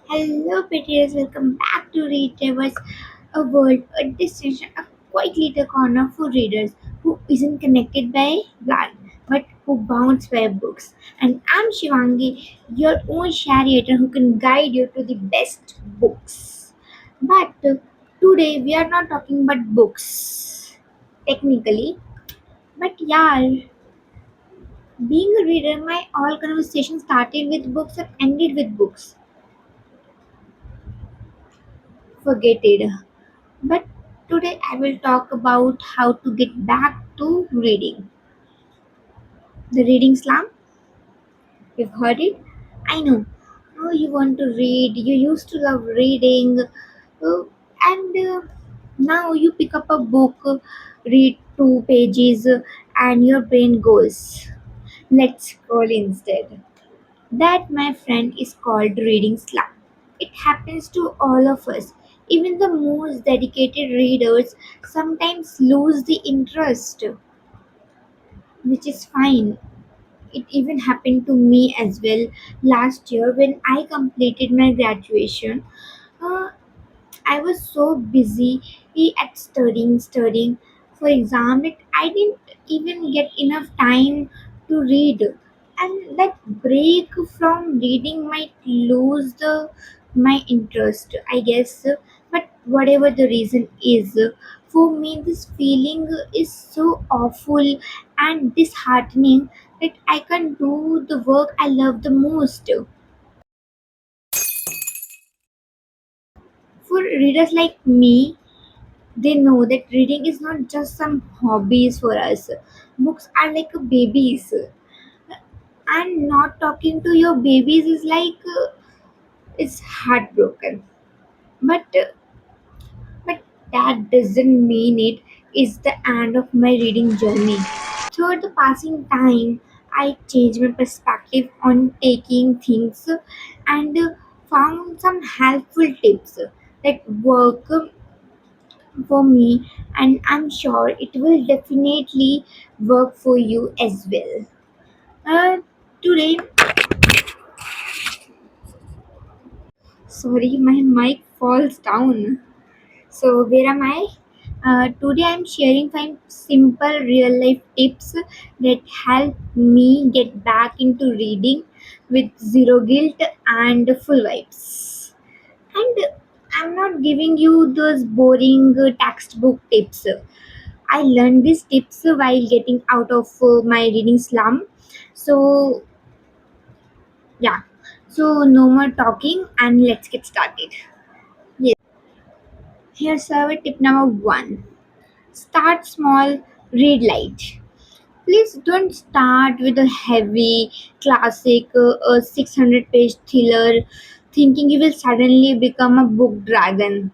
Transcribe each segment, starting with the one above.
Hello, prettiers. Welcome back to Read Rivers, a world, a destination, a quiet little corner for readers who isn't connected by blood, but who bounds by books. And I'm Shivangi, your own narrator who can guide you to the best books. But today we are not talking about books, technically. But yeah, being a reader, my all conversation started with books and ended with books. Forget it. But today I will talk about how to get back to reading. The reading slump, you've heard it? I know. Oh, you want to read, you used to love reading, and now you pick up a book, read 2 pages, and your brain goes, let's scroll instead. That, my friend, is called reading slump. It happens to all of us. Even the most dedicated readers sometimes lose the interest, which is fine. It even happened to me as well last year when I completed my graduation. Uh, I was so busy at studying for exam that I didn't even get enough time to read. And that break from reading might lose the my interest, I guess. But whatever the reason is, for me this feeling is so awful and disheartening that I can't do the work I love the most. For readers like me, they know that reading is not just some hobbies for us. Books are like babies, and not talking to your babies is like it's heartbroken. But that doesn't mean it is the end of my reading journey. Through the passing time, I changed my perspective on taking things and found some helpful tips that work for me, and I'm sure it will definitely work for you as well. Today, sorry, my mic falls down. So, where am I? Today, I'm sharing 5 simple real life tips that help me get back into reading with zero guilt and full vibes. And I'm not giving you those boring textbook tips. I learned these tips while getting out of my reading slump. So, yeah. So, no more talking and let's get started. Yes. Here's our tip number one: start small, read light. Please don't start with a heavy, classic, 600-page thriller thinking you will suddenly become a book dragon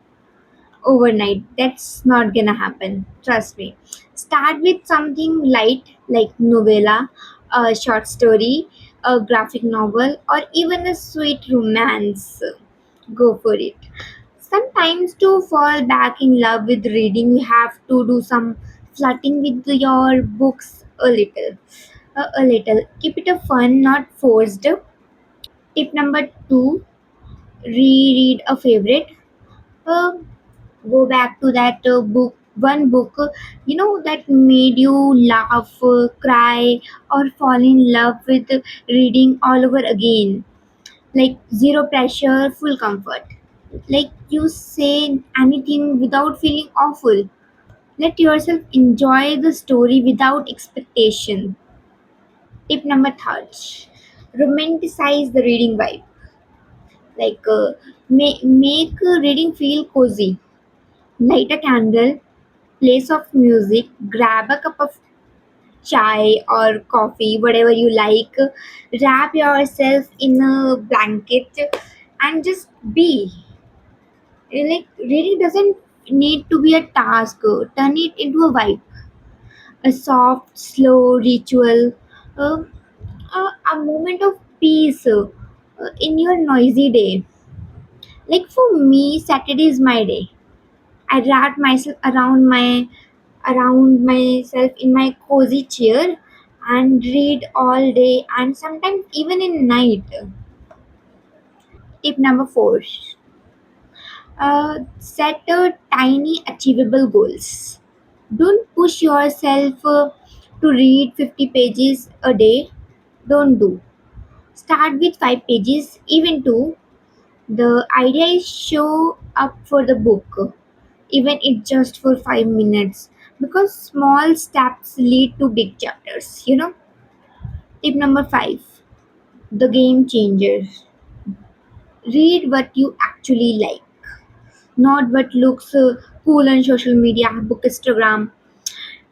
overnight. That's not gonna happen. Trust me. Start with something light like novella, a short story, a graphic novel, or even a sweet romance. Go for it. Sometimes to fall back in love with reading, you have to do some flirting with your books a little. A little. Keep it a fun, not forced. Tip number two: reread a favorite. Uh, Go back to that book that made you laugh, cry, or fall in love with reading all over again. Like zero pressure, full comfort. Like you say anything without feeling awful. Let yourself enjoy the story without expectation. Tip number third: romanticize the reading vibe. Like make reading feel cozy. Light a candle, play soft music, grab a cup of chai or coffee, whatever you like, wrap yourself in a blanket, and just be. Like, reading doesn't need to be a task, turn it into a vibe, a soft, slow ritual, um, a moment of peace in your noisy day. Like, for me, Saturday is my day. I wrap myself around myself in my cozy chair and read all day and sometimes even in night. Tip number 4, set a tiny achievable goals. Don't push yourself to read 50 pages a day. Don't do. Start with 5 pages, even 2. The idea is show up for the book, even if just for 5 minutes, because small steps lead to big chapters. Tip number 5, the game changer. Read what you actually like, not what looks cool on social media, book, Instagram.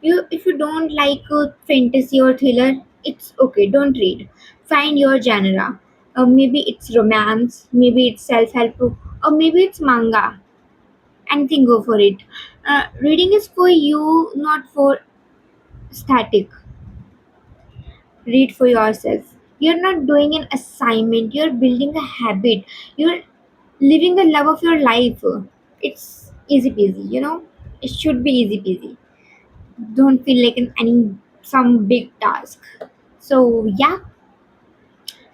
If you don't like fantasy or thriller, it's okay. Don't read. Find your genre. Maybe it's romance, maybe it's self-help book, or maybe it's manga. Anything, go for it. Reading is for you, not for static. Read for yourself. You're not doing an assignment. You're building a habit. You're living the love of your life. It's easy peasy. It should be easy peasy. Don't feel like any some big task. So yeah,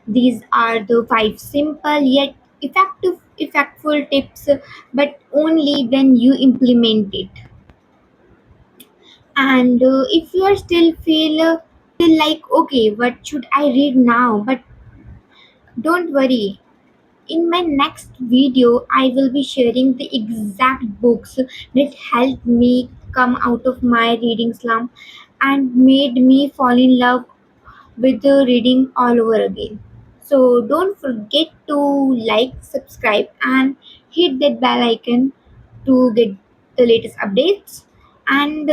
these are the 5 simple yet effectful tips, but only when you implement it. And if you are still like, okay, what should I read now? But don't worry. In my next video, I will be sharing the exact books that helped me come out of my reading slump and made me fall in love with the reading all over again. So don't forget to like, subscribe, and hit that bell icon to get the latest updates. And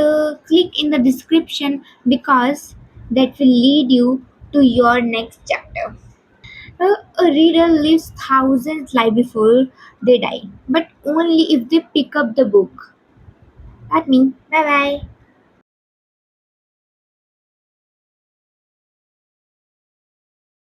click in the description because that will lead you to your next chapter. A reader lives thousands lives before they die, but only if they pick up the book. That means bye bye.